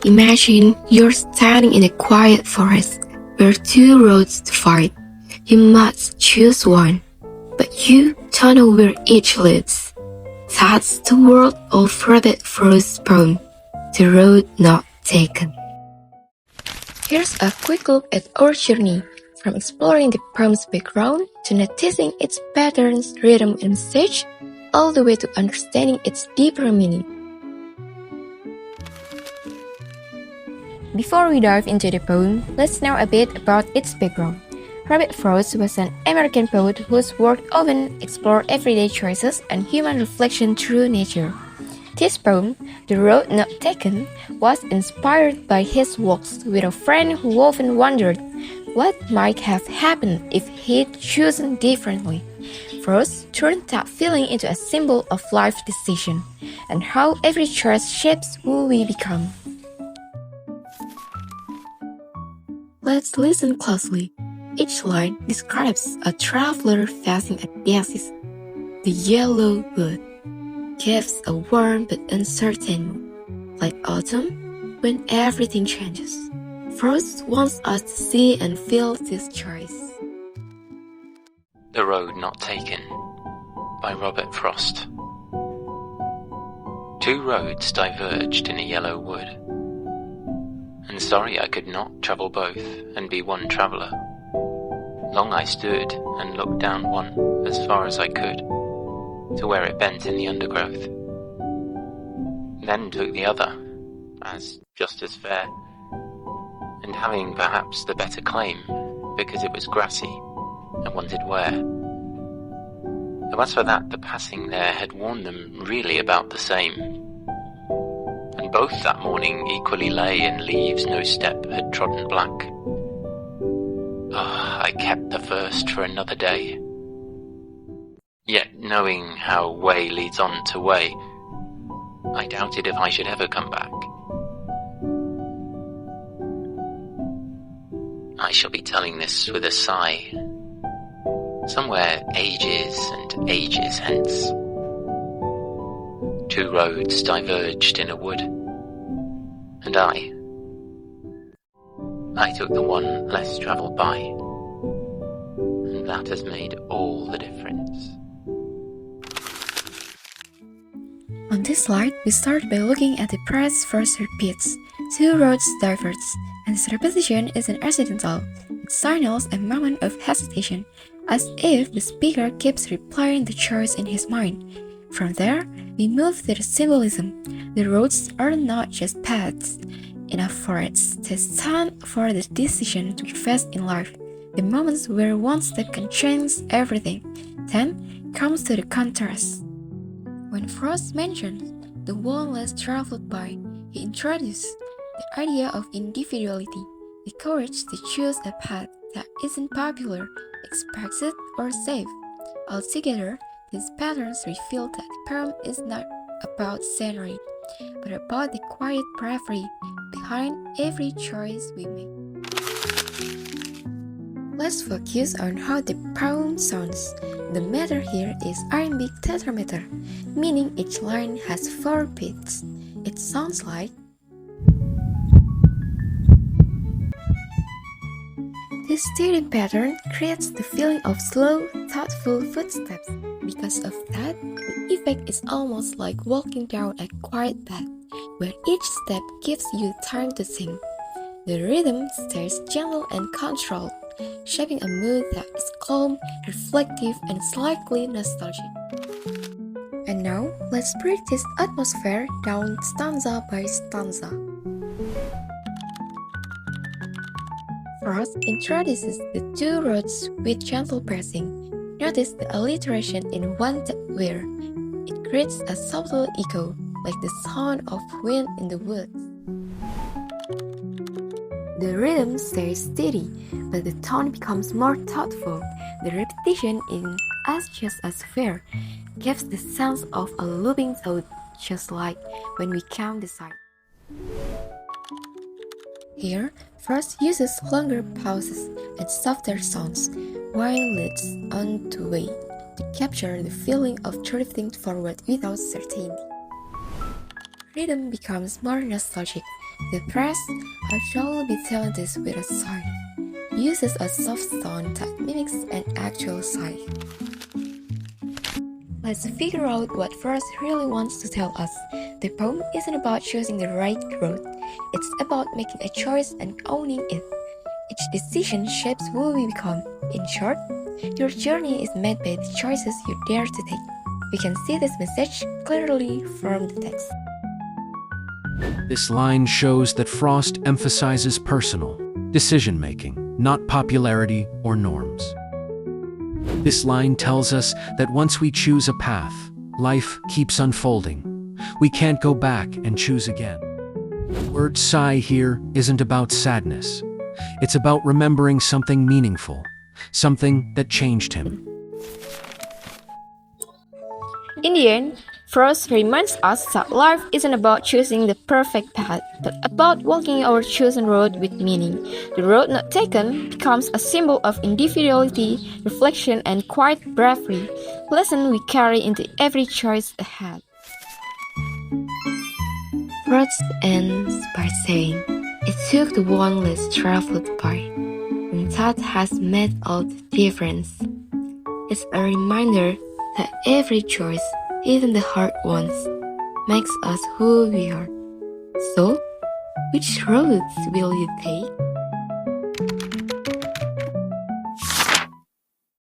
Imagine you're standing in a quiet forest where two roads divide. You must choose one, but you don't know where each leads. That's the world of Robert Frost's poem, The Road Not Taken. Here's a quick look at our journey, from exploring the poem's background to noticing its patterns, rhythm, and message, all the way to understanding its deeper meaning. Before we dive into the poem, let's know a bit about its background. Robert Frost was an American poet whose work often explored everyday choices and human reflection through nature. This poem, The Road Not Taken, was inspired by his walks with a friend who often wondered what might have happened if he'd chosen differently. Frost turned that feeling into a symbol of life decision and how every choice shapes who we become. Let's listen closely. Each line describes a traveler facing a disease. The yellow wood gives a warm but uncertain mood, like autumn when everything changes. Frost wants us to see and feel this choice. The Road Not Taken by Robert Frost. Two roads diverged in a yellow wood, and sorry I could not travel both and be one traveller. Long I stood and looked down one as far as I could, to where it bent in the undergrowth. Then took the other, as just as fair, and having perhaps the better claim, because it was grassy and wanted wear. Though as for that, the passing there had warned them really about the same. And both that morning equally lay in leaves no step had trodden black. I kept the first for another day. Yet knowing how way leads on to way, I doubted if I should ever come back. I shall be telling this with a sigh, somewhere ages and ages hence. Two roads diverged in a wood, and I took the one less travelled by, and that has made all the difference. On this slide, we start by looking at the press first repeats. Two roads diverge, and this repetition isn't accidental. It signals a moment of hesitation, as if the speaker keeps replaying the choice in his mind. From there, we move to the symbolism. The roads are not just paths in a forest. They stand for the decisions we face in life, the moments where one step can change everything. Then comes to the contrast. When Frost mentions the one less traveled by, he introduces the idea of individuality, the courage to choose a path that isn't popular, expected, or safe. Altogether, these patterns reveal that the poem is not about scenery, but about the quiet bravery behind every choice we make. Let's focus on how the poem sounds. The meter here is iambic tetrameter, meaning each line has 4 beats. It sounds like this steady pattern creates the feeling of slow, thoughtful footsteps. Because of that, the effect is almost like walking down a quiet path, where each step gives you time to think. The rhythm stays gentle and controlled, shaping a mood that is calm, reflective, and slightly nostalgic. And now, let's break this atmosphere down stanza by stanza. Frost introduces the two roads with gentle pressing. Notice the alliteration in one where it creates a subtle echo, like the sound of wind in the woods. The rhythm stays steady, but the tone becomes more thoughtful. The repetition in as just as fair gives the sense of a looping thought, just like when we count the sides. Here, Frost uses longer pauses and softer sounds, while leads on to way to capture the feeling of drifting forward without certainty. Rhythm becomes more nostalgic, The press, how shall be telling this with a sigh, uses a soft sound that mimics an actual sigh. Let's figure out what verse really wants to tell us. The poem isn't about choosing the right road, it's about making a choice and owning it. Each decision shapes who we become. In short, your journey is made by the choices you dare to take. We can see this message clearly from the text. This line shows that Frost emphasizes personal decision-making, not popularity or norms. This line tells us that once we choose a path, life keeps unfolding. We can't go back and choose again. The word sigh here isn't about sadness. It's about remembering something meaningful, something that changed him. In the end, Frost reminds us that life isn't about choosing the perfect path, but about walking our chosen road with meaning. The road not taken becomes a symbol of individuality, reflection, and quiet bravery, lesson we carry into every choice ahead. Frost ends by saying, "It took the one less traveled by, and that has made all the difference." It's a reminder that every choice, even the hard ones, makes us who we are. So, which roads will you take?